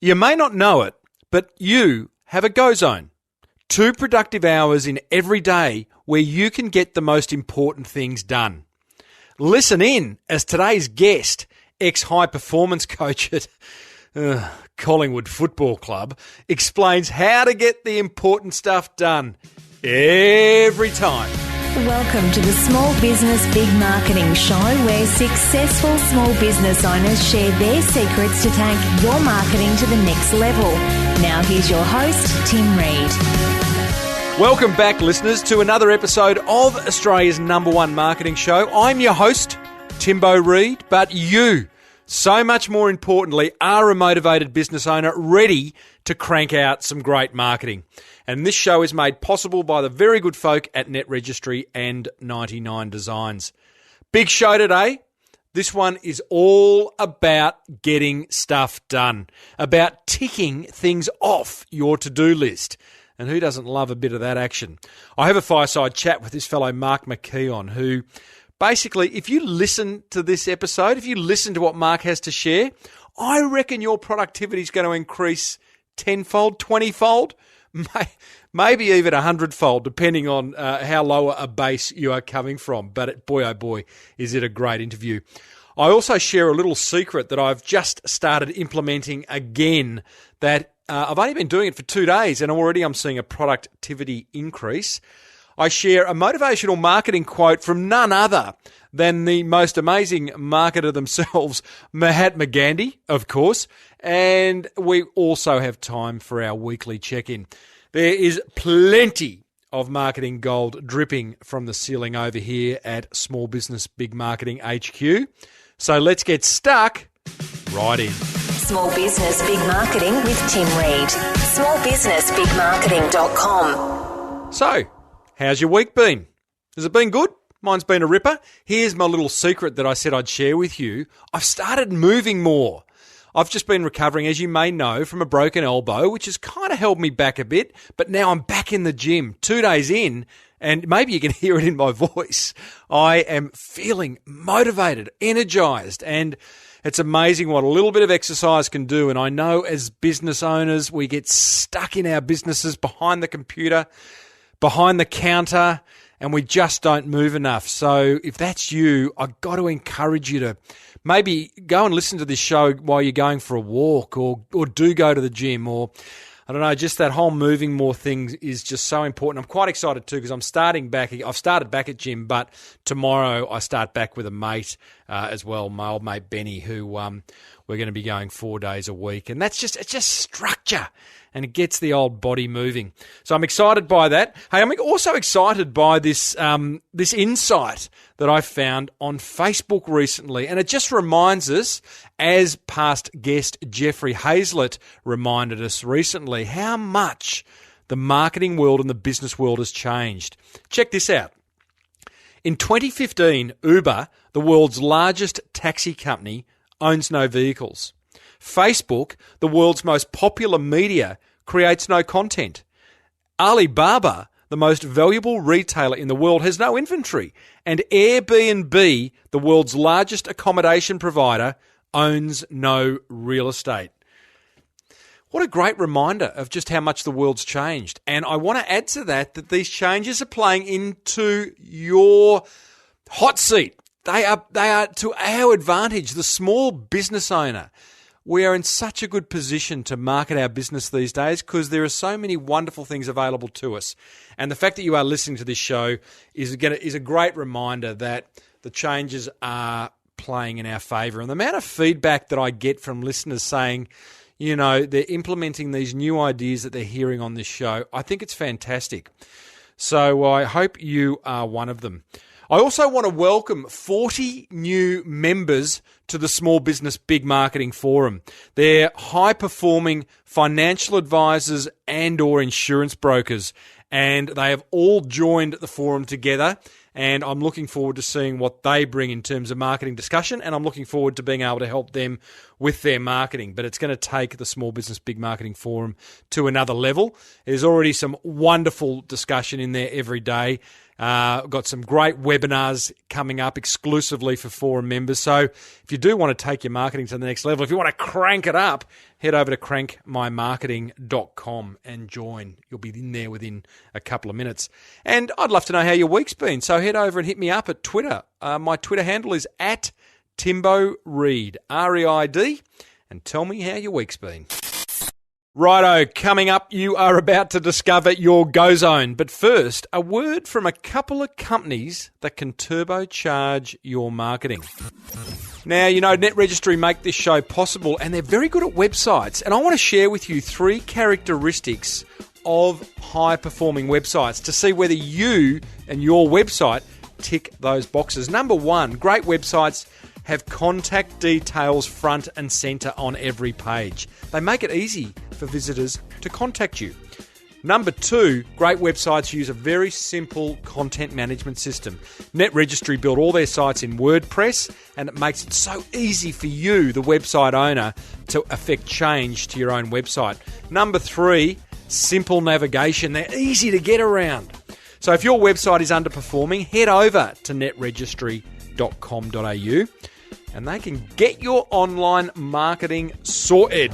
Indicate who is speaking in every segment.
Speaker 1: You may not know it, but you have a go zone. 2 productive hours in every day where you can get the most important things done. Listen in as today's guest, ex-high performance coach at Collingwood Football Club, explains how to get the important stuff done every time.
Speaker 2: Welcome to the Small Business Big Marketing Show, where successful small business owners share their secrets to take your marketing to the next level. Now here's your host, Tim Reid.
Speaker 1: Welcome back, listeners, to another episode of Australia's #1 marketing show. I'm your host, Timbo Reid, but you, so much more importantly, are a motivated business owner ready to crank out some great marketing. And this show is made possible by the very good folk at Net Registry and 99 Designs. Big show today. This one is all about getting stuff done, about ticking things off your to-do list. And who doesn't love a bit of that action? I have a fireside chat with this fellow Mark McKeon, who basically, if you listen to this episode, if you listen to what Mark has to share, I reckon your productivity is going to increase 10-fold, 20-fold, maybe even 100-fold, depending on how low a base you are coming from. But boy, oh boy, is it a great interview. I also share a little secret that I've just started implementing again, that I've only been doing it for 2 days and already I'm seeing a productivity increase. I share a motivational marketing quote from none other than the most amazing marketer themselves, Mahatma Gandhi, of course. And we also have time for our weekly check-in. There is plenty of marketing gold dripping from the ceiling over here at Small Business Big Marketing HQ. So let's get stuck right in.
Speaker 2: Small Business Big Marketing with Tim Reid. smallbusinessbigmarketing.com.
Speaker 1: So, how's your week been? Has it been good? Mine's been a ripper. Here's my little secret that I said I'd share with you. I've started moving more. I've just been recovering, as you may know, from a broken elbow, which has kind of held me back a bit, but now I'm back in the gym 2 days in, and maybe you can hear it in my voice. I am feeling motivated, energized, and it's amazing what a little bit of exercise can do. And I know as business owners, we get stuck in our businesses behind the computer, behind the counter, and we just don't move enough. So if that's you, I've got to encourage you to maybe go and listen to this show while you're going for a walk, or do go to the gym, or I don't know, just that whole moving more thing is just so important. I'm quite excited too because I'm starting back. I've started back at gym, but tomorrow I start back with a mate as well, my old mate Benny, who we're going to be going 4 days a week, and it's just structure. And it gets the old body moving. So I'm excited by that. Hey, I'm also excited by this this insight that I found on Facebook recently. And it just reminds us, as past guest Jeffrey Hazlett reminded us recently, how much the marketing world and the business world has changed. Check this out. In 2015, Uber, the world's largest taxi company, owns no vehicles. Facebook, the world's most popular media, creates no content. Alibaba, the most valuable retailer in the world, has no inventory. And Airbnb, the world's largest accommodation provider, owns no real estate. What a great reminder of just how much the world's changed. And I want to add to that these changes are playing into your hot seat. They are to our advantage, the small business owner. We are in such a good position to market our business these days because there are so many wonderful things available to us. And the fact that you are listening to this show is a great reminder that the changes are playing in our favour. And the amount of feedback that I get from listeners saying, you know, they're implementing these new ideas that they're hearing on this show, I think it's fantastic. So I hope you are one of them. I also want to welcome 40 new members to the Small Business Big Marketing Forum. They're high-performing financial advisors and or insurance brokers, and they have all joined the forum together, and I'm looking forward to seeing what they bring in terms of marketing discussion, and I'm looking forward to being able to help them with their marketing. But it's going to take the Small Business Big Marketing Forum to another level. There's already some wonderful discussion in there every day. Got some great webinars coming up exclusively for forum members. So if you do want to take your marketing to the next level, if you want to crank it up, head over to crankmymarketing.com and join. You'll be in there within a couple of minutes. And I'd love to know how your week's been. So head over and hit me up at Twitter. My Twitter handle is @Timbo Reid, REID, and tell me how your week's been. Righto, coming up, you are about to discover your Go Zone. But first, a word from a couple of companies that can turbocharge your marketing. Now, you know, Net Registry make this show possible, and they're very good at websites. And I want to share with you 3 characteristics of high-performing websites to see whether you and your website tick those boxes. Number 1, great websites have contact details front and centre on every page. They make it easy for visitors to contact you. Number 2, great websites use a very simple content management system. Net Registry build all their sites in WordPress, and it makes it so easy for you, the website owner, to effect change to your own website. Number 3, simple navigation. They're easy to get around. So if your website is underperforming, head over to netregistry.com.au and they can get your online marketing sorted.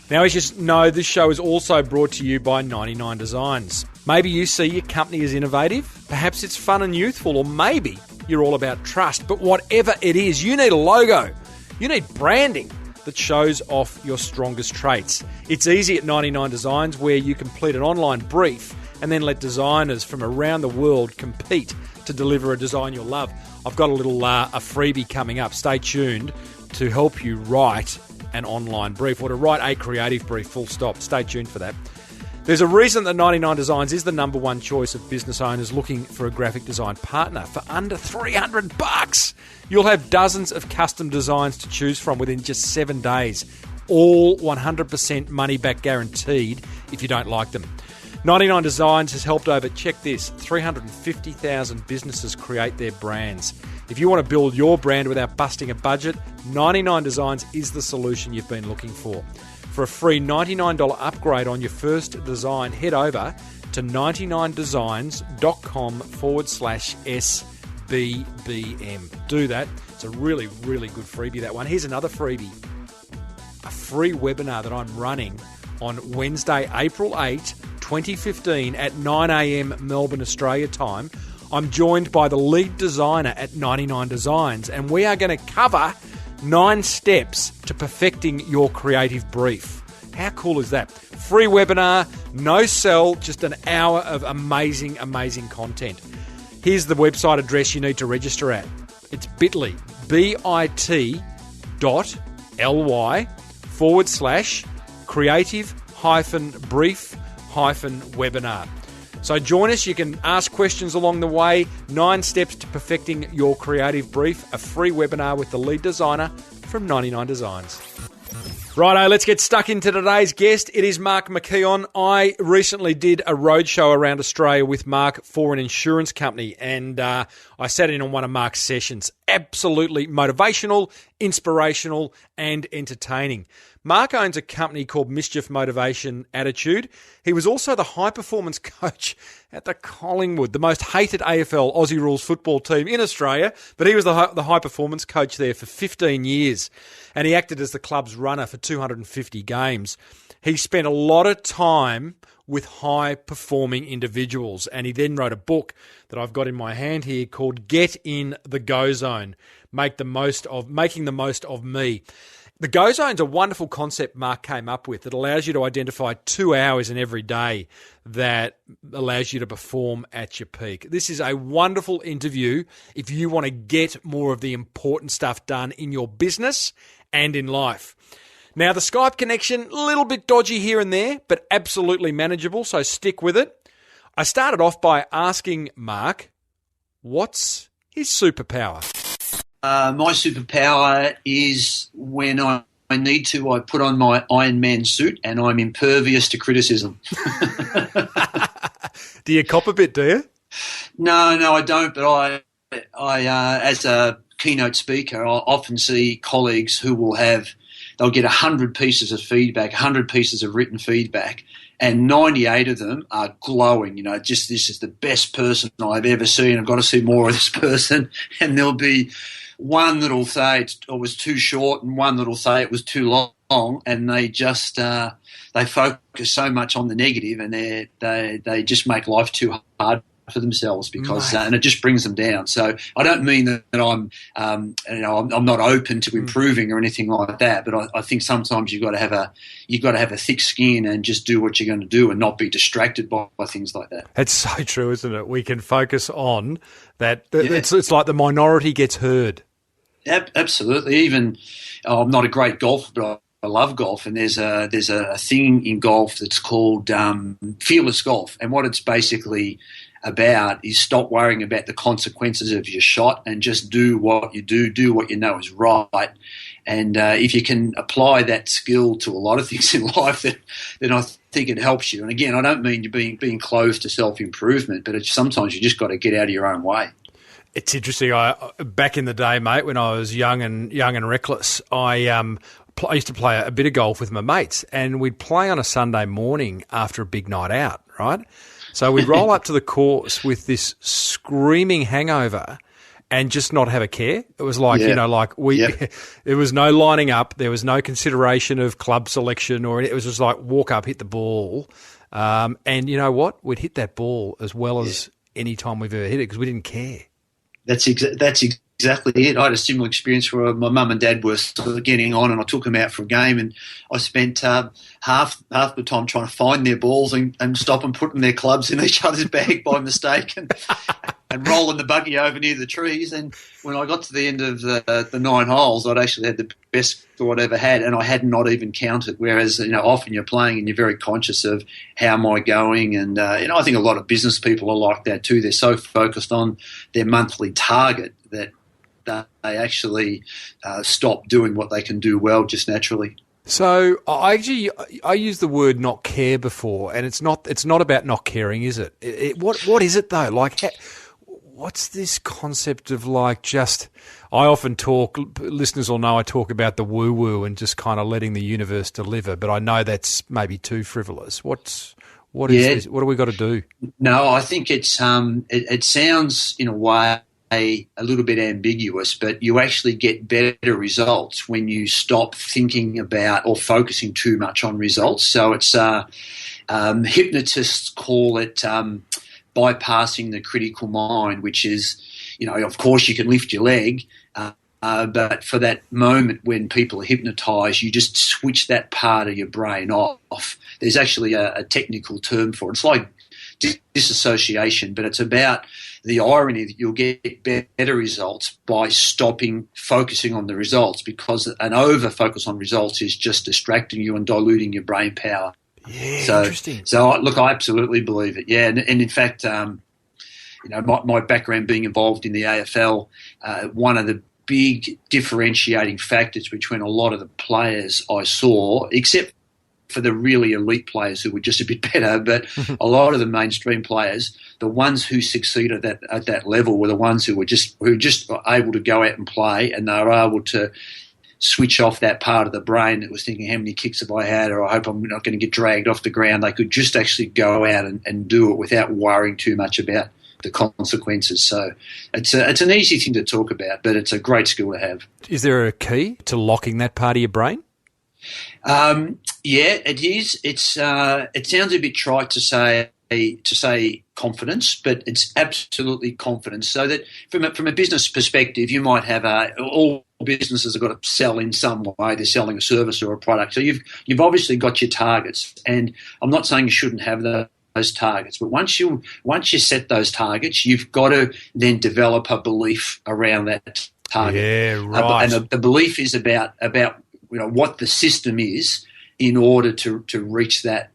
Speaker 1: Now, as you know, this show is also brought to you by 99 Designs. Maybe you see your company as innovative, perhaps it's fun and youthful, or maybe you're all about trust. But whatever it is, you need a logo. You need branding that shows off your strongest traits. It's easy at 99 Designs, where you complete an online brief and then let designers from around the world compete to deliver a design you'll love. I've got a little a freebie coming up. Stay tuned to help you write an online brief, or to write a creative brief, full stop. Stay tuned for that. There's a reason that 99 Designs is the number one choice of business owners looking for a graphic design partner. For under $300, you'll have dozens of custom designs to choose from within just 7 days. All 100% money back guaranteed if you don't like them. 99 Designs has helped over, check this, 350,000 businesses create their brands. If you want to build your brand without busting a budget, 99 Designs is the solution you've been looking for. For a free $99 upgrade on your first design, head over to 99designs.com/SBBM. Do that. It's a really, really good freebie, that one. Here's another freebie. A free webinar that I'm running on Wednesday, April 8, 2015 at 9 a.m. Melbourne, Australia time. I'm joined by the lead designer at 99 Designs, and we are going to cover 9 steps to perfecting your creative brief. How cool is that? Free webinar, no sell, just an hour of amazing, amazing content. Here's the website address you need to register at. It's bit.ly, bit.ly/creative-brief-webinar. So join us. You can ask questions along the way. 9 steps to perfecting your creative brief. A free webinar with the lead designer from 99 Designs. Righto, let's get stuck into today's guest. It is Mark McKeon. I recently did a roadshow around Australia with Mark for an insurance company, and I sat in on one of Mark's sessions. Absolutely motivational, inspirational, and entertaining. Mark owns a company called Mischief Motivation Attitude. He was also the high-performance coach at the Collingwood, the most hated AFL Aussie rules football team in Australia, but he was the high-performance coach there for 15 years, and he acted as the club's runner for 250 games. He spent a lot of time with high-performing individuals, and he then wrote a book that I've got in my hand here called Get in the Go Zone, Making the Most of Me. The Go Zone's a wonderful concept Mark came up with that allows you to identify 2 hours in every day that allows you to perform at your peak. This is a wonderful interview if you want to get more of the important stuff done in your business and in life. Now, the Skype connection, a little bit dodgy here and there, but absolutely manageable, so stick with it. I started off by asking Mark, what's his superpower?
Speaker 3: My superpower is when I need to, I put on my Iron Man suit and I'm impervious to criticism.
Speaker 1: Do you cop a bit, do you?
Speaker 3: No, I don't. But I as a keynote speaker, I often see colleagues who will have they'll get 100 pieces of feedback, 100 pieces of written feedback, and 98 of them are glowing. Just this is the best person I've ever seen. I've got to see more of this person. And there'll be one that'll say it was too short, and one that'll say it was too long, and they just they focus so much on the negative, and they just make life too hard for themselves because and it just brings them down. So I don't mean that I'm I'm not open to improving or anything like that, but I think sometimes you've got to have a thick skin and just do what you're going to do and not be distracted by things like that.
Speaker 1: It's so true, isn't it? We can focus on that. It's like the minority gets heard.
Speaker 3: Absolutely. Even I'm not a great golfer, but I love golf, and there's a thing in golf that's called fearless golf, and what it's basically about is stop worrying about the consequences of your shot and just do what you do what you know is right. And if you can apply that skill to a lot of things in life, then I think it helps you. And again, I don't mean you being closed to self-improvement, but sometimes you just got to get out of your own way.
Speaker 1: It's interesting. Back in the day, mate, when I was young and reckless, I used to play a bit of golf with my mates, and we'd play on a Sunday morning after a big night out, right? So we'd roll up to the course with this screaming hangover and just not have a care. It was like, there was no lining up. There was no consideration of club selection it was just like walk up, hit the ball. And you know what? We'd hit that ball as well as any time we've ever hit it because we didn't care. That's
Speaker 3: exactly it. I had a similar experience where my mum and dad were sort of getting on, and I took them out for a game, and I spent half the time trying to find their balls and stop them putting their clubs in each other's bag by mistake and rolling the buggy over near the trees. And when I got to the end of the 9 holes, I'd actually had the best score I'd ever had, and I had not even counted. Whereas often you're playing and you're very conscious of how am I going, and I think a lot of business people are like that too. They're so focused on their monthly target that they actually stop doing what they can do well just naturally.
Speaker 1: So I used the word not care before, and it's not about not caring, is it? What is it though? Like, what's this concept of like just? I often talk. Listeners will know I talk about the woo woo and just kind of letting the universe deliver, but I know that's maybe too frivolous. What is this? What do we got to do?
Speaker 3: No, I think it's it sounds in a way a little bit ambiguous, but you actually get better results when you stop thinking about or focusing too much on results. So it's hypnotists call it bypassing the critical mind, which is, of course you can lift your leg, but for that moment when people are hypnotised, you just switch that part of your brain off. There's actually a technical term for it. It's like disassociation, but it's about the irony that you'll get better results by stopping focusing on the results, because an over-focus on results is just distracting you and diluting your brain power.
Speaker 1: Yeah, interesting.
Speaker 3: So, look, I absolutely believe it, yeah. And in fact, my background being involved in the AFL, one of the big differentiating factors between a lot of the players I saw, except for the really elite players who were just a bit better, but a lot of the mainstream players, the ones who succeeded at that level were the ones who were just able to go out and play, and they were able to switch off that part of the brain that was thinking, how many kicks have I had, or I hope I'm not going to get dragged off the ground. They could just actually go out and do it without worrying too much about the consequences. So it's an easy thing to talk about, but it's a great skill to have.
Speaker 1: Is there a key to locking that part of your brain?
Speaker 3: Yeah, it is. It sounds a bit trite to say confidence, but it's absolutely confidence. So that from a business perspective, you might have all businesses have got to sell in some way. They're selling a service or a product. So you've obviously got your targets, and I'm not saying you shouldn't have those targets, but once you set those targets, you've got to then develop a belief around that target.
Speaker 1: Yeah, right.
Speaker 3: And the belief is about what the system is in order to reach that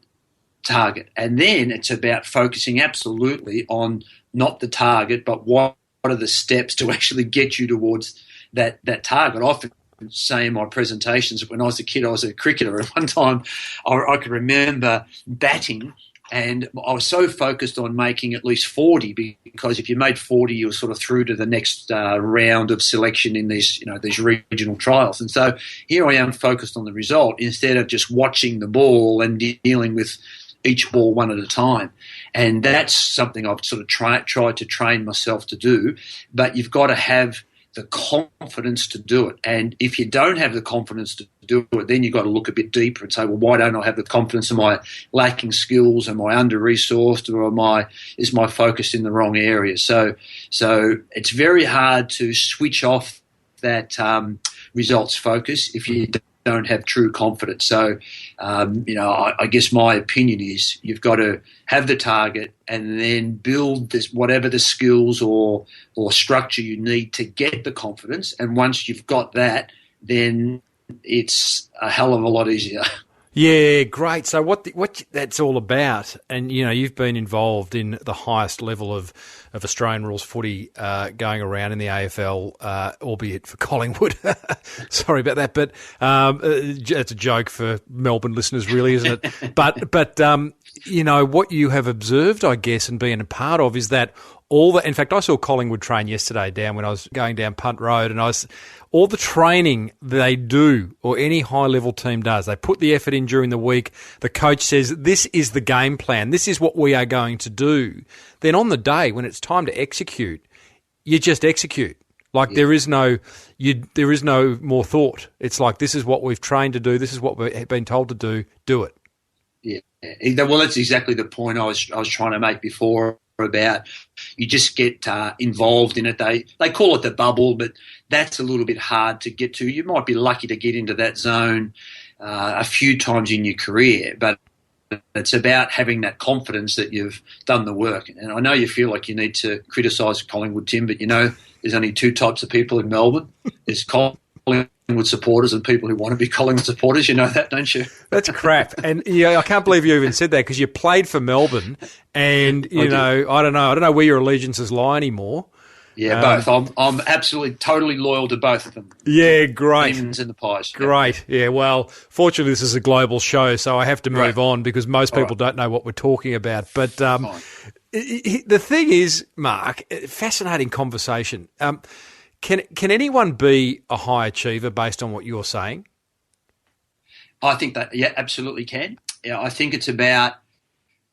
Speaker 3: target. And then it's about focusing absolutely on not the target, but what are the steps to actually get you towards that target. I often say in my presentations that when I was a kid, I was a cricketer. And one time I could remember batting And I was so focused on making at least 40, because if you made 40, you were sort of through to the next round of selection in these regional trials. And so here I am focused on the result instead of just watching the ball and dealing with each ball one at a time. And that's something I've sort of tried to train myself to do. But you've got to have the confidence to do it. And if you don't have the confidence to do it, then you've got to look a bit deeper and say, well, why don't I have the confidence? Am I lacking skills? Am I under-resourced? Or is my focus in the wrong area? So it's very hard to switch off that results focus if you don't have true confidence. So, I guess my opinion is you've got to have the target and then build this, whatever the skills or structure you need to get the confidence. And once you've got that, then it's a hell of a lot easier.
Speaker 1: Yeah, great. So what that's all about, and you've been involved in the highest level of Australian rules footy going around in the AFL, albeit for Collingwood. Sorry about that, but it's a joke for Melbourne listeners, really, isn't it? But what you have observed, I guess, and being a part of is that in fact, I saw Collingwood train yesterday down when I was going down Punt Road, and all the training they do, or any high-level team does, they put the effort in during the week. The coach says, this is the game plan. This is what we are going to do. Then on the day, when it's time to execute, you just execute. There is no more thought. It's like, this is what we've trained to do. This is what we've been told to do. Do it.
Speaker 3: Yeah. Well, that's exactly the point I was trying to make before, about you just get involved in it. They call it the bubble, but that's a little bit hard to get to. You might be lucky to get into that zone a few times in your career, but it's about having that confidence that you've done the work. And I know you feel like you need to criticise Collingwood, Tim, but there's only two types of people in Melbourne. There's Collingwood supporters and people who want to be Collingwood supporters. You know that, don't you?
Speaker 1: That's crap. And I can't believe you even said that, because you played for Melbourne, and I don't know where your allegiances lie anymore.
Speaker 3: Yeah, both. I'm absolutely, totally loyal to both of them.
Speaker 1: Yeah, great.
Speaker 3: Demons and the Pies.
Speaker 1: Great. Yeah, well, fortunately this is a global show, so I have to move on, because most people don't know what we're talking about. But the thing is, Mark, fascinating conversation. Can anyone be a high achiever based on what you're saying?
Speaker 3: I think that, absolutely can. Yeah, I think it's about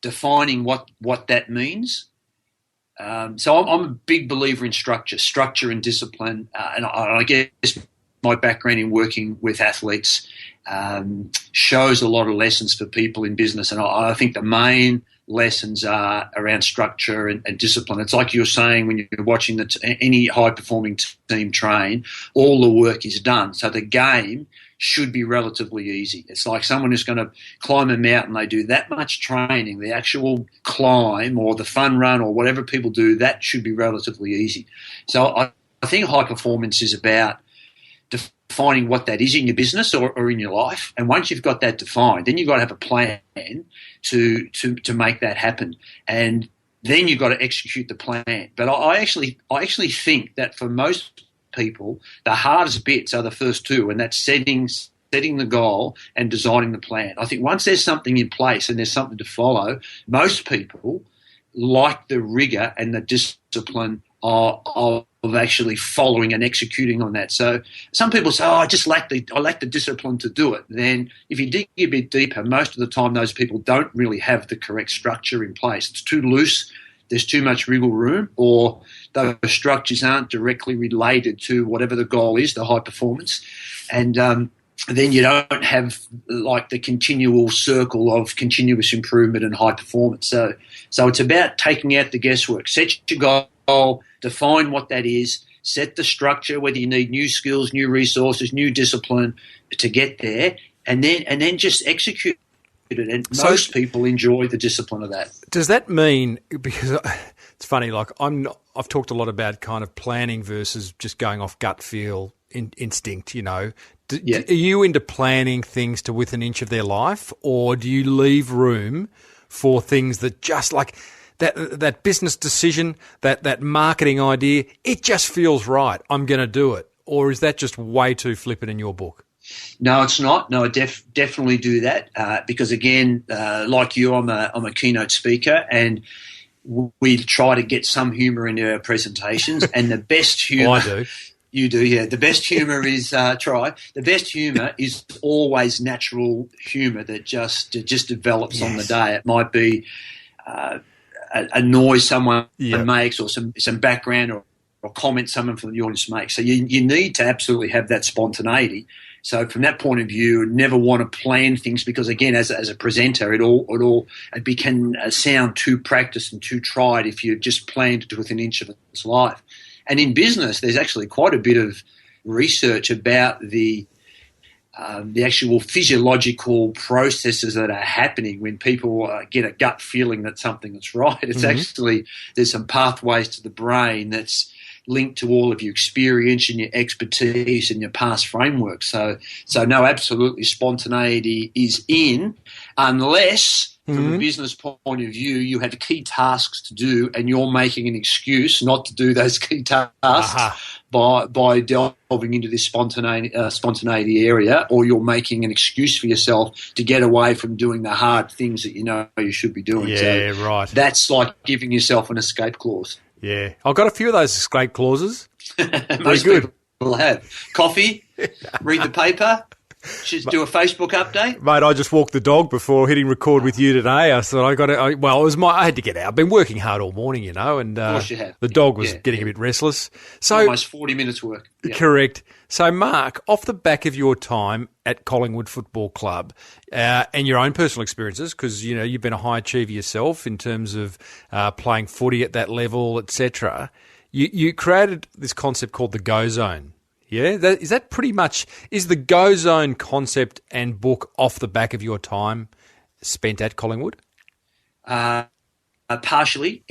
Speaker 3: defining what that means. So I'm a big believer in structure and discipline, and I guess my background in working with athletes shows a lot of lessons for people in business, and I think the main lessons are around structure and discipline. It's like you're saying when you're watching any high-performing team train, all the work is done. So the game should be relatively easy. It's like someone who's going to climb a mountain, they do that much training, the actual climb or the fun run or whatever people do, that should be relatively easy. So I think high performance is about defining what that is in your business or in your life. And once you've got that defined, then you've got to have a plan to make that happen. And then you've got to execute the plan. But I actually think that for most people, the hardest bits are the first two, and that's setting the goal and designing the plan. I think once there's something in place and there's something to follow, most people like the rigor and the discipline of actually following and executing on that. So some people say, I lack the discipline to do it. Then if you dig a bit deeper, most of the time those people don't really have the correct structure in place. It's too loose, there's too much wiggle room, or those structures aren't directly related to whatever the goal is, the high performance. And then you don't have like the continual circle of continuous improvement and high performance. So it's about taking out the guesswork. Set your goal, define what that is, set the structure, whether you need new skills, new resources, new discipline to get there, and then just execute it. And most people enjoy the discipline of that. Does
Speaker 1: that mean, because it's funny, like I've talked a lot about kind of planning versus just going off gut feel, instinct, Are you into planning things to within an inch of their life, or do you leave room for things that just like that business decision, that marketing idea, it just feels right, I'm going to do it? Or is that just way too flippant in your book?
Speaker 3: No, it's not. No, I definitely do that because, again, like you, I'm a keynote speaker, and we try to get some humour into our presentations. And the best humour,
Speaker 1: I do.
Speaker 3: You do, yeah. The best humour is The best humour is always natural humour that just develops on the day. It might be a noise someone makes, or some background or comment someone from the audience makes. So you need to absolutely have that spontaneity. So from that point of view, never want to plan things because, again, as a presenter, it can sound too practiced and too tried if you just planned it to within an inch of its life. And in business, there's actually quite a bit of research about the actual physiological processes that are happening when people get a gut feeling that something is right. It's actually, there's some pathways to the brain that's linked to all of your experience and your expertise and your past framework. So no, absolutely, spontaneity is in, unless from a business point of view you have key tasks to do and you're making an excuse not to do those key tasks by delving into this spontaneity area, or you're making an excuse for yourself to get away from doing the hard things that you know you should be doing.
Speaker 1: Yeah, so right.
Speaker 3: That's like giving yourself an escape clause.
Speaker 1: Yeah, I've got a few of those escape clauses.
Speaker 3: Most people have. Coffee, read the paper, just do a Facebook update.
Speaker 1: Mate, I just walked the dog before hitting record with you today. I thought I had to get out. I've been working hard all morning, and
Speaker 3: of course you have.
Speaker 1: The dog was getting a bit restless. So
Speaker 3: almost 40 minutes work. Yep.
Speaker 1: Correct. So, Mark, off the back of your time at Collingwood Football Club and your own personal experiences, because you've been a high achiever yourself in terms of playing footy at that level, etc., you created this concept called the Go Zone. Yeah, is that pretty much is the Go Zone concept and book off the back of your time spent at Collingwood?
Speaker 3: Partially.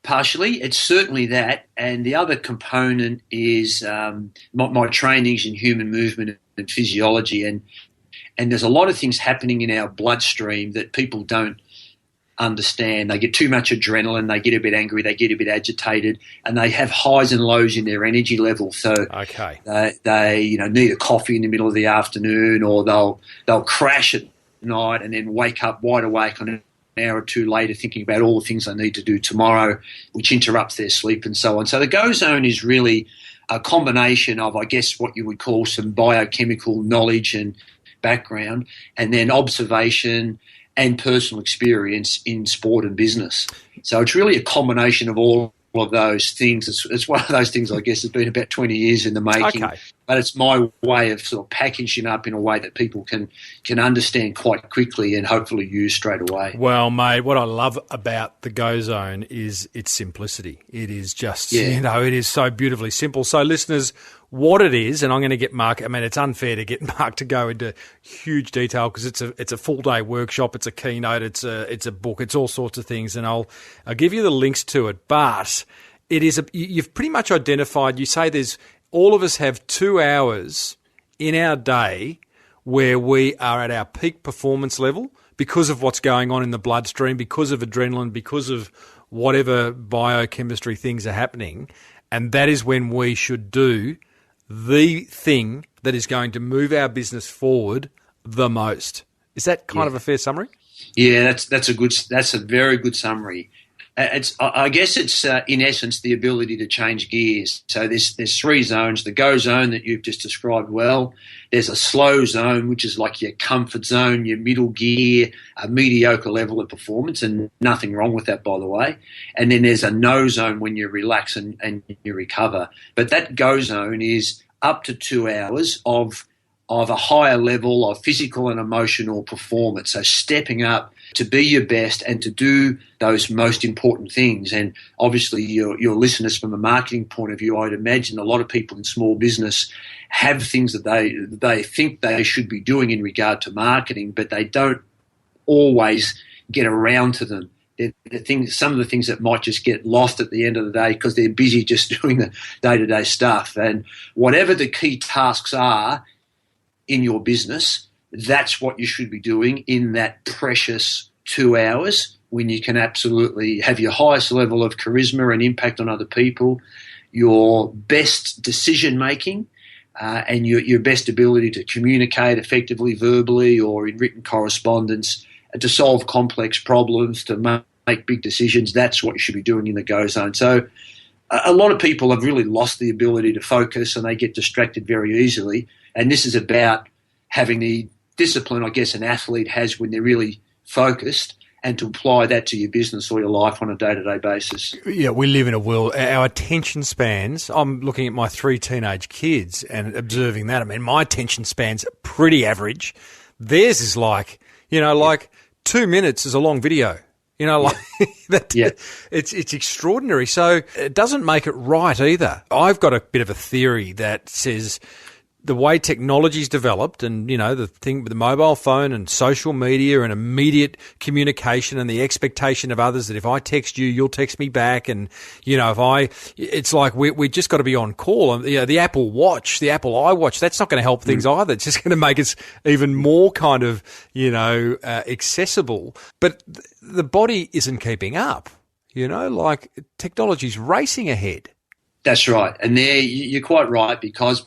Speaker 3: Partially, it's certainly that, and the other component is my trainings in human movement and physiology, and there's a lot of things happening in our bloodstream that people don't understand. They get too much adrenaline, they get a bit angry, they get a bit agitated, and they have highs and lows in their energy level. So they need a coffee in the middle of the afternoon, or they'll crash at night and then wake up wide awake on an hour or two later thinking about all the things they need to do tomorrow, which interrupts their sleep and so on. So the Go Zone is really a combination of, I guess, what you would call some biochemical knowledge and background, and then observation and personal experience in sport and business. So it's really a combination of all of those things. It's one of those things, I guess, has been about 20 years in the making. Okay. But it's my way of sort of packaging up in a way that people can understand quite quickly and hopefully use straight away.
Speaker 1: Well, mate, what I love about the Go Zone is its simplicity. It is just, it is so beautifully simple. So listeners, what it is, and I'm going to get Mark, it's unfair to get Mark to go into huge detail because it's a full day workshop, it's a keynote, it's a book, it's all sorts of things, and I'll give you the links to it. But it is you've pretty much identified, you say all of us have 2 hours in our day where we are at our peak performance level because of what's going on in the bloodstream, because of adrenaline, because of whatever biochemistry things are happening, and that is when we should do the thing that is going to move our business forward the most. Is that kind of a fair summary?
Speaker 3: Yeah, that's a very good summary. I guess it's in essence the ability to change gears. So there's 3 zones: the Go Zone that you've just described well. There's a slow zone, which is like your comfort zone, your middle gear, a mediocre level of performance, and nothing wrong with that, by the way. And then there's a no zone when you relax and you recover. But that Go Zone is up to 2 hours of a higher level of physical and emotional performance. So stepping up to be your best and to do those most important things. And obviously your listeners, from a marketing point of view, I'd imagine a lot of people in small business have things that they think they should be doing in regard to marketing, but they don't always get around to them. Some of the things that might just get lost at the end of the day because they're busy just doing the day-to-day stuff. And whatever the key tasks are in your business, that's what you should be doing in that precious 2 hours when you can absolutely have your highest level of charisma and impact on other people, your best decision-making, and your best ability to communicate effectively verbally or in written correspondence, to solve complex problems, to make big decisions. That's what you should be doing in the go zone. So a lot of people have really lost the ability to focus and they get distracted very easily. And this is about having the discipline, I guess, an athlete has when they're really focused, and to apply that to your business or your life on a day-to-day basis.
Speaker 1: Yeah, we live in a world, our attention spans, I'm looking at my 3 teenage kids and observing that. I mean, my attention span's pretty average. Theirs is like 2 minutes is a long video. It's extraordinary. So it doesn't make it right either. I've got a bit of a theory that says the way technology's developed and, the thing with the mobile phone and social media and immediate communication and the expectation of others that if I text you, you'll text me back. And, it's like we just got to be on call. And, the Apple Watch, the Apple iWatch, that's not going to help things either. It's just going to make us even more kind of, accessible. But the body isn't keeping up, technology's racing ahead.
Speaker 3: That's right. And there you're quite right, because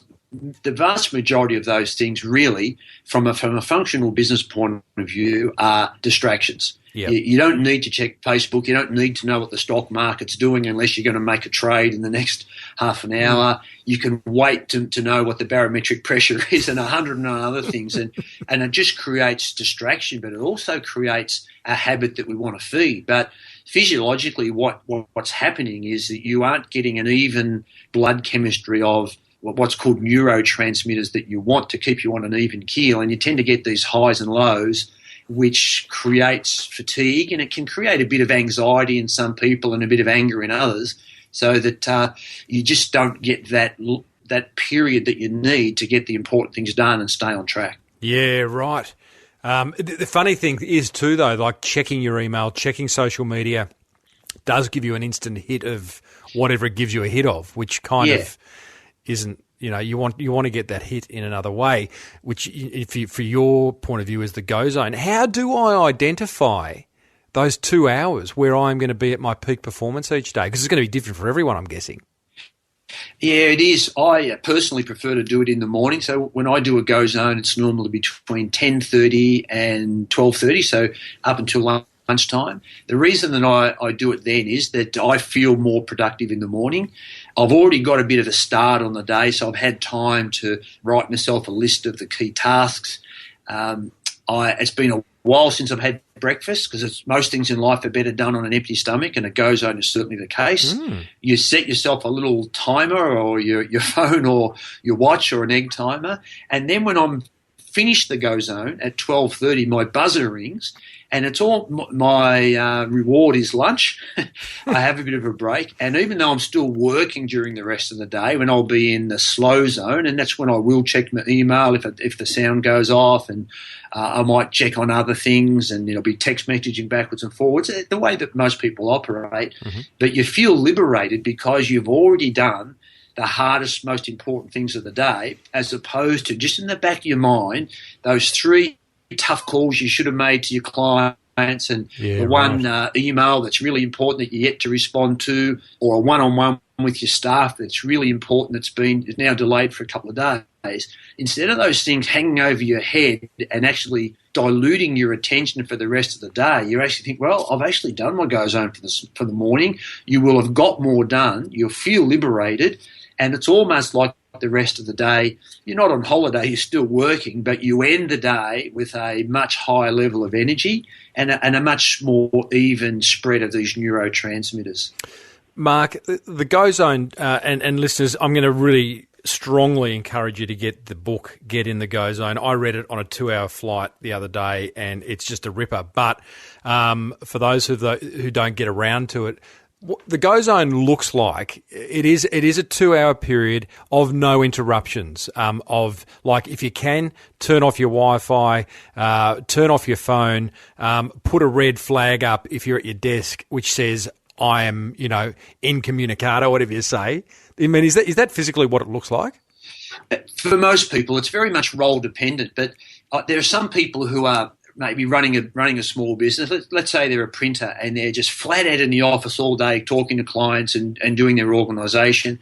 Speaker 3: the vast majority of those things really, from a functional business point of view, are distractions. Yep. You don't need to check Facebook. You don't need to know what the stock market's doing unless you're going to make a trade in the next half an hour. You can wait to know what the barometric pressure is and 109 other things. And it just creates distraction, but it also creates a habit that we want to feed. But physiologically, what's happening is that you aren't getting an even blood chemistry of what's called neurotransmitters that you want to keep you on an even keel, and you tend to get these highs and lows, which creates fatigue, and it can create a bit of anxiety in some people and a bit of anger in others, so that you just don't get that period that you need to get the important things done and stay on track.
Speaker 1: Yeah, right. The funny thing is too, though, like checking your email, checking social media does give you an instant hit of whatever it gives you a hit of, which kind of isn't, you want to get that hit in another way, which for your point of view is the go zone. How do I identify those 2 hours where I'm going to be at my peak performance each day? Because it's going to be different for everyone, I'm guessing.
Speaker 3: Yeah, it is. I personally prefer to do it in the morning. So when I do a go zone, it's normally between 10:30 and 12:30, so up until lunchtime. The reason that I do it then is that I feel more productive in the morning. I've already got a bit of a start on the day, so I've had time to write myself a list of the key tasks. It's been a while since I've had breakfast, because most things in life are better done on an empty stomach, and a go zone is certainly the case. You set yourself a little timer, or your phone or your watch, or an egg timer, and then when I'm finished the go zone at 12:30, my buzzer rings, and it's all my reward is lunch. I have a bit of a break, and even though I'm still working during the rest of the day, when I'll be in the slow zone, and that's when I will check my email if the sound goes off, and I might check on other things, and be text messaging backwards and forwards, the way that most people operate. But you feel liberated because you've already done the hardest, most important things of the day, as opposed to just in the back of your mind, those 3 tough calls you should have made to your clients, and the one email that's really important that you yet to respond to, or a one-on-one with your staff that's really important is now delayed for a couple of days. Instead of those things hanging over your head and actually diluting your attention for the rest of the day, you actually think, well, I've actually done my go zone for the morning. You will have got more done. You'll feel liberated. And it's almost like the rest of the day, you're not on holiday, you're still working, but you end the day with a much higher level of energy and a much more even spread of these neurotransmitters.
Speaker 1: Mark, the go zone, and listeners, I'm going to really strongly encourage you to get the book, Get in the Go Zone. I read it on a 2-hour flight the other day, and it's just a ripper. But for those who don't get around to it, the go zone looks like it is a 2-hour period of no interruptions, of like, if you can, turn off your Wi-Fi, turn off your phone, put a red flag up if you're at your desk which says I am, incommunicado, whatever you say. I mean, is that physically what it looks like?
Speaker 3: For most people, it's very much role dependent, but there are some people who are maybe running a small business. Let's say they're a printer and they're just flat out in the office all day talking to clients and doing their organisation.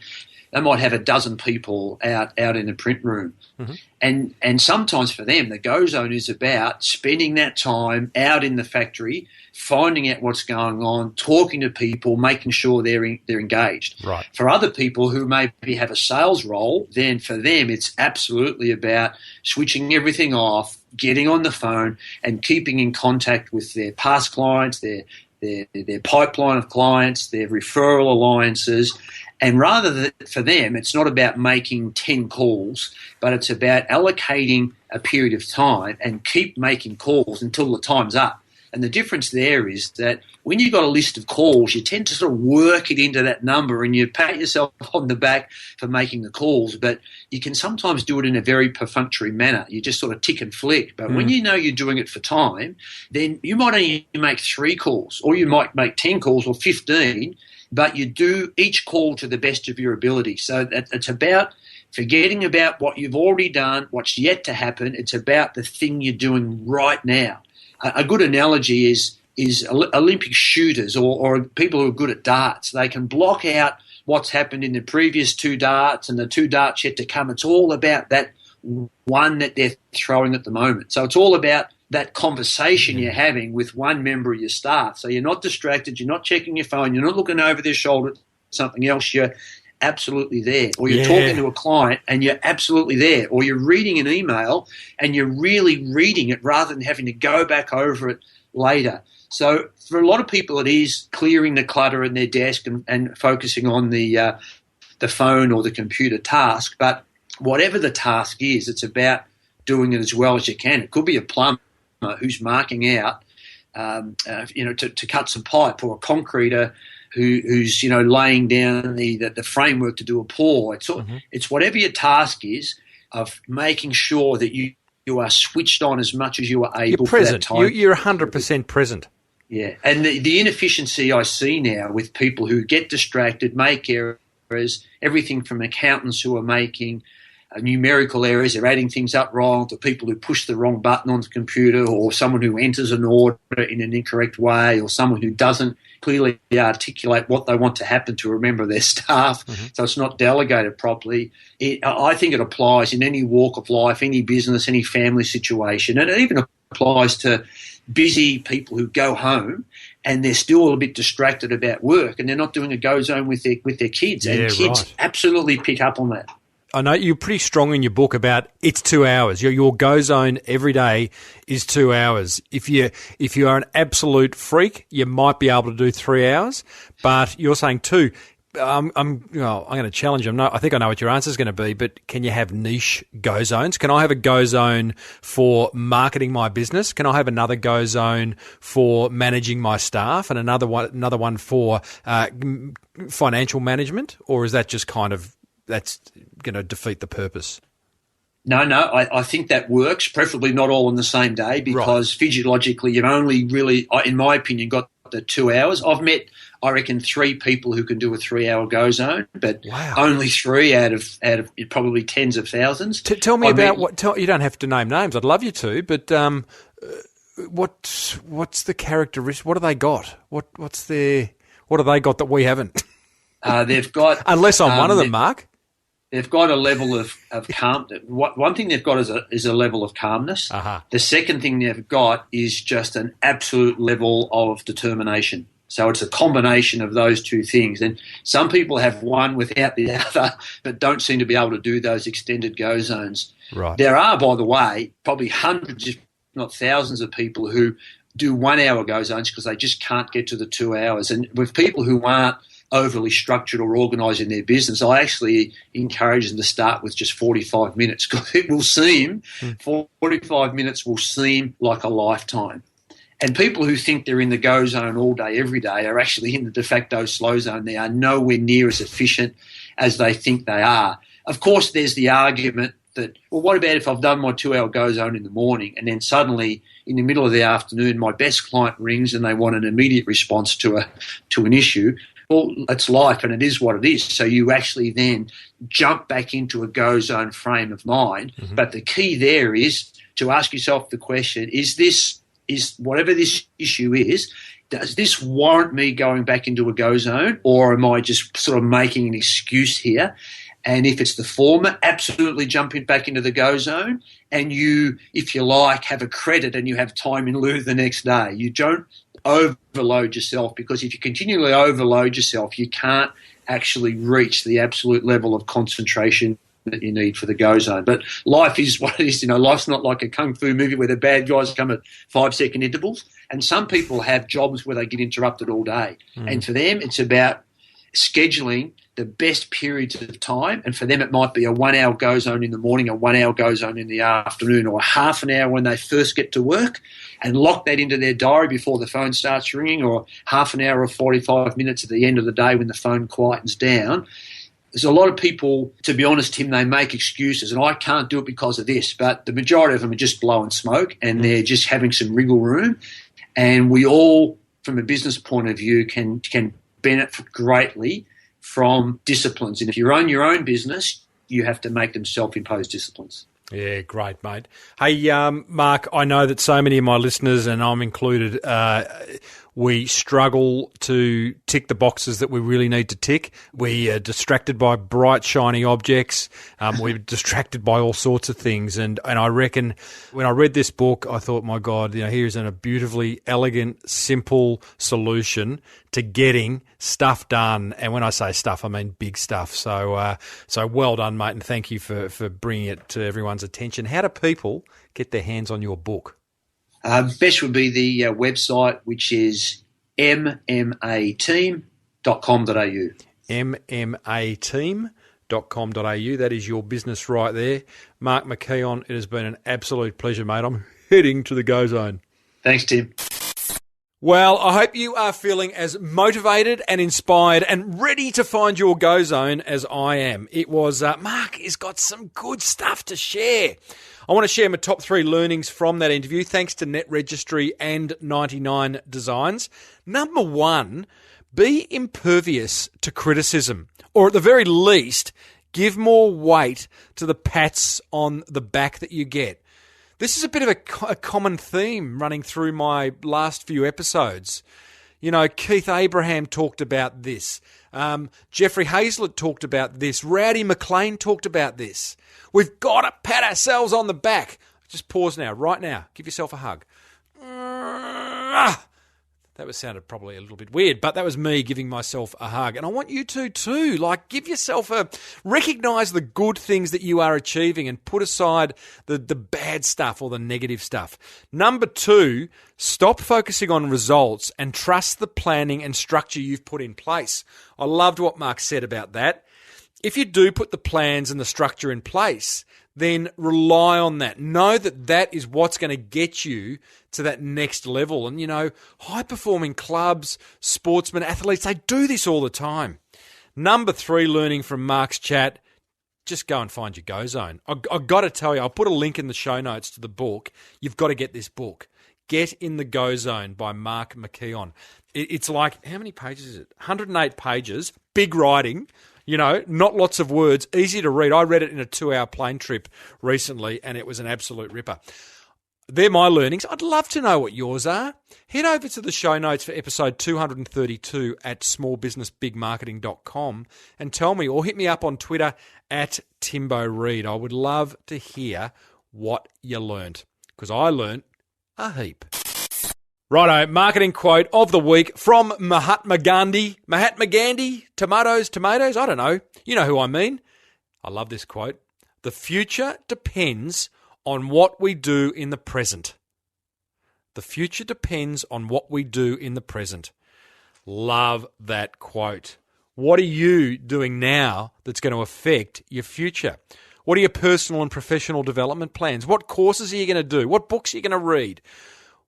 Speaker 3: they might have a dozen people out in the print room. Mm-hmm. And sometimes for them, the go zone is about spending that time out in the factory, finding out what's going on, talking to people, making sure they're engaged.
Speaker 1: Right.
Speaker 3: For other people who maybe have a sales role, then for them it's absolutely about switching everything off, getting on the phone and keeping in contact with their past clients, their pipeline of clients, their referral alliances. And for them, it's not about making 10 calls, but it's about allocating a period of time and keep making calls until the time's up. And the difference there is that when you've got a list of calls, you tend to sort of work it into that number and you pat yourself on the back for making the calls, but you can sometimes do it in a very perfunctory manner. You just sort of tick and flick. But when you know you're doing it for time, then you might only make 3 calls, or you might make 10 calls or 15, but you do each call to the best of your ability. So it's about forgetting about what you've already done, what's yet to happen. It's about the thing you're doing right now. A good analogy is Olympic shooters or people who are good at darts. They can block out what's happened in the previous 2 darts and the 2 darts yet to come. It's all about that one that they're throwing at the moment. So it's all about that conversation you're having with one member of your staff. So you're not distracted, you're not checking your phone, you're not looking over their shoulder at something else, you're absolutely there. Or you're talking to a client and you're absolutely there. Or you're reading an email and you're really reading it rather than having to go back over it later. So for a lot of people it is clearing the clutter in their desk and focusing on the phone or the computer task. But whatever the task is, it's about doing it as well as you can. It could be a plumber who's marking out, to cut some pipe, or a concreter who's laying down the framework to do a pour. It's whatever your task is of making sure that you are switched on as much as you are able.
Speaker 1: You're present. For that time. You're 100% present.
Speaker 3: Yeah, and the inefficiency I see now with people who get distracted, make errors, everything from accountants who are making numerical errors, they're adding things up wrong, to people who push the wrong button on the computer, or someone who enters an order in an incorrect way, or someone who doesn't clearly articulate what they want to happen to a member of their staff, so it's not delegated properly. I think it applies in any walk of life, any business, any family situation, and it even applies to busy people who go home and they're still a bit distracted about work and they're not doing a go zone with their kids. And kids absolutely pick up on that.
Speaker 1: I know you're pretty strong in your book about it's 2 hours. Your go zone every day is 2 hours. If you are an absolute freak, you might be able to do 3 hours, but you're saying 2. I'm going to challenge them. No, I think I know what your answer is going to be, but can you have niche go zones? Can I have a go zone for marketing my business? Can I have another go zone for managing my staff, and another one for financial management? Or is that just that's going to defeat the purpose?
Speaker 3: No, I think that works, preferably not all on the same day, because physiologically you've only really, in my opinion, got the 2 hours. I've met, I reckon, 3 people who can do a 3 hour go zone, but only 3 out of probably tens of thousands.
Speaker 1: Tell me about you don't have to name names. I'd love you to, but what's the characteristic? What have they got? What have they got that we haven't?
Speaker 3: They've got,
Speaker 1: unless I'm one of them, Mark.
Speaker 3: They've got a level of calm. One thing they've got is a level of calmness. The second thing they've got is just an absolute level of determination. So it's a combination of those 2 things. And some people have one without the other, but don't seem to be able to do those extended go zones.
Speaker 1: Right.
Speaker 3: There are, by the way, probably hundreds, if not thousands, of people who do 1 hour go zones because they just can't get to the 2 hours. And with people who aren't overly structured or organised in their business, I actually encourage them to start with just 45 minutes, because it will seem 45 minutes will seem like a lifetime. And people who think they're in the go zone all day, every day, are actually in the de facto slow zone. They are nowhere near as efficient as they think they are. Of course, there's the argument that, well, what about if I've done my 2 hour go zone in the morning and then suddenly in the middle of the afternoon my best client rings and they want an immediate response to an issue? Well, it's life and it is what it is. So you actually then jump back into a go zone frame of mind. But the key there is to ask yourself the question, is whatever this issue is, does this warrant me going back into a go zone, or am I just sort of making an excuse here? And if it's the former, absolutely jump back into the go zone. And you, if you like, have a credit and you have time in lieu the next day. You don't overload yourself, because if you continually overload yourself, you can't actually reach the absolute level of concentration that you need for the go zone. But life is what it is. Life's not like a kung fu movie where the bad guys come at 5-second intervals. And some people have jobs where they get interrupted all day. And for them, it's about scheduling the best periods of time. And for them, it might be a 1 hour go zone in the morning, a 1 hour go zone in the afternoon, or a half an hour when they first get to work, and lock that into their diary before the phone starts ringing, or half an hour or 45 minutes at the end of the day when the phone quietens down. There's a lot of people, to be honest, Tim, they make excuses, and I can't do it because of this, but the majority of them are just blowing smoke, and they're just having some wriggle room. And we all, from a business point of view, can benefit greatly from disciplines. And if you own your own business, you have to make them self-imposed disciplines.
Speaker 1: Yeah, great, mate. Hey, Mark, I know that so many of my listeners, and I'm included, we struggle to tick the boxes that we really need to tick. We are distracted by bright, shiny objects. We're distracted by all sorts of things. And I reckon when I read this book, I thought, my God, here's a beautifully elegant, simple solution to getting stuff done. And when I say stuff, I mean big stuff. So well done, mate, and thank you for bringing it to everyone's attention. How do people get their hands on your book?
Speaker 3: Best would be the website, which is mmateam.com.au.
Speaker 1: mmateam.com.au. That is your business right there. Mark McKeon, it has been an absolute pleasure, mate. I'm heading to the go zone.
Speaker 3: Thanks, Tim.
Speaker 1: Well, I hope you are feeling as motivated and inspired and ready to find your go zone as I am. It was, Mark has got some good stuff to share. I want to share my top 3 learnings from that interview, thanks to Net Registry and 99 Designs. Number 1, be impervious to criticism, or at the very least, give more weight to the pats on the back that you get. This is a bit of a common theme running through my last few episodes. Keith Abraham talked about this. Jeffrey Hazlett talked about this. Rowdy McLean talked about this. We've got to pat ourselves on the back. Just pause now, right now. Give yourself a hug. That sounded probably a little bit weird, but that was me giving myself a hug. And I want you to too. Give yourself recognise the good things that you are achieving and put aside the bad stuff or the negative stuff. Number 2, stop focusing on results and trust the planning and structure you've put in place. I loved what Mark said about that. If you do put the plans and the structure in place, then rely on that. Know that that is what's going to get you to that next level. And, high-performing clubs, sportsmen, athletes, they do this all the time. Number 3, learning from Mark's chat, just go and find your go zone. I've got to tell you, I'll put a link in the show notes to the book. You've got to get this book. Get in the Go Zone by Mark McKeon. It's like, how many pages is it? 108 pages, big writing. Not lots of words, easy to read. I read it in a 2-hour plane trip recently, and it was an absolute ripper. They're my learnings. I'd love to know what yours are. Head over to the show notes for episode 232 at smallbusinessbigmarketing.com and tell me, or hit me up on Twitter at Timbo Reid. I would love to hear what you learnt, because I learnt a heap. Righto, marketing quote of the week from Mahatma Gandhi. Mahatma Gandhi, tomatoes, I don't know. You know who I mean. I love this quote. The future depends on what we do in the present. The future depends on what we do in the present. Love that quote. What are you doing now that's going to affect your future? What are your personal and professional development plans? What courses are you going to do? What books are you going to read?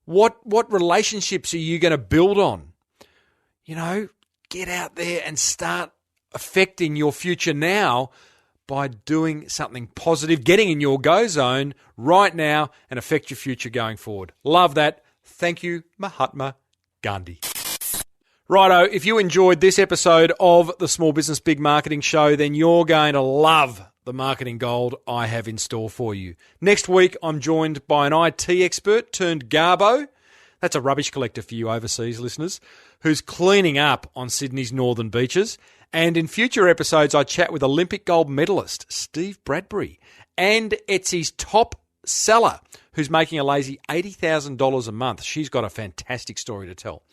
Speaker 1: What relationships are you going to build on? Get out there and start affecting your future now by doing something positive, getting in your go zone right now and affect your future going forward. Love that. Thank you, Mahatma Gandhi. Righto, if you enjoyed this episode of the Small Business Big Marketing Show, then you're going to love the marketing gold I have in store for you. Next week, I'm joined by an IT expert turned Garbo. That's a rubbish collector for you overseas listeners, who's cleaning up on Sydney's northern beaches. And in future episodes, I chat with Olympic gold medalist Steve Bradbury and Etsy's top seller, who's making a lazy $80,000 a month. She's got a fantastic story to tell.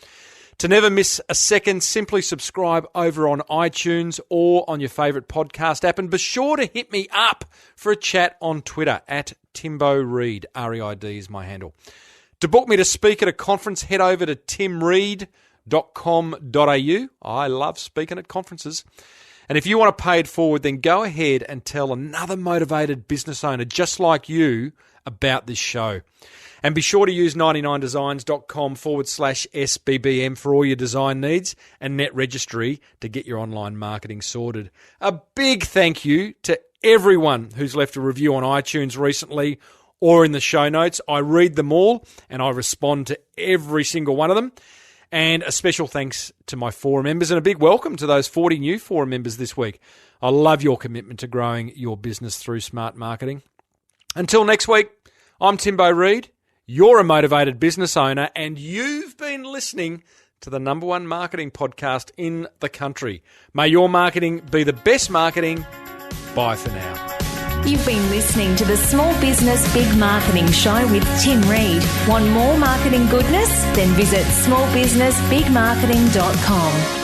Speaker 1: To never miss a second, simply subscribe over on iTunes or on your favourite podcast app. And be sure to hit me up for a chat on Twitter at Timbo Reid. R-E-I-D is my handle. To book me to speak at a conference, head over to timreid.com.au. I love speaking at conferences. And if you want to pay it forward, then go ahead and tell another motivated business owner just like you about this show. And be sure to use 99designs.com/SBBM for all your design needs and Net Registry to get your online marketing sorted. A big thank you to everyone who's left a review on iTunes recently or in the show notes. I read them all and I respond to every single one of them. And a special thanks to my forum members and a big welcome to those 40 new forum members this week. I love your commitment to growing your business through smart marketing. Until next week, I'm Timbo Reid. You're a motivated business owner and you've been listening to the number one marketing podcast in the country. May your marketing be the best marketing. Bye for now.
Speaker 2: You've been listening to the Small Business Big Marketing Show with Tim Reid. Want more marketing goodness? Then visit smallbusinessbigmarketing.com.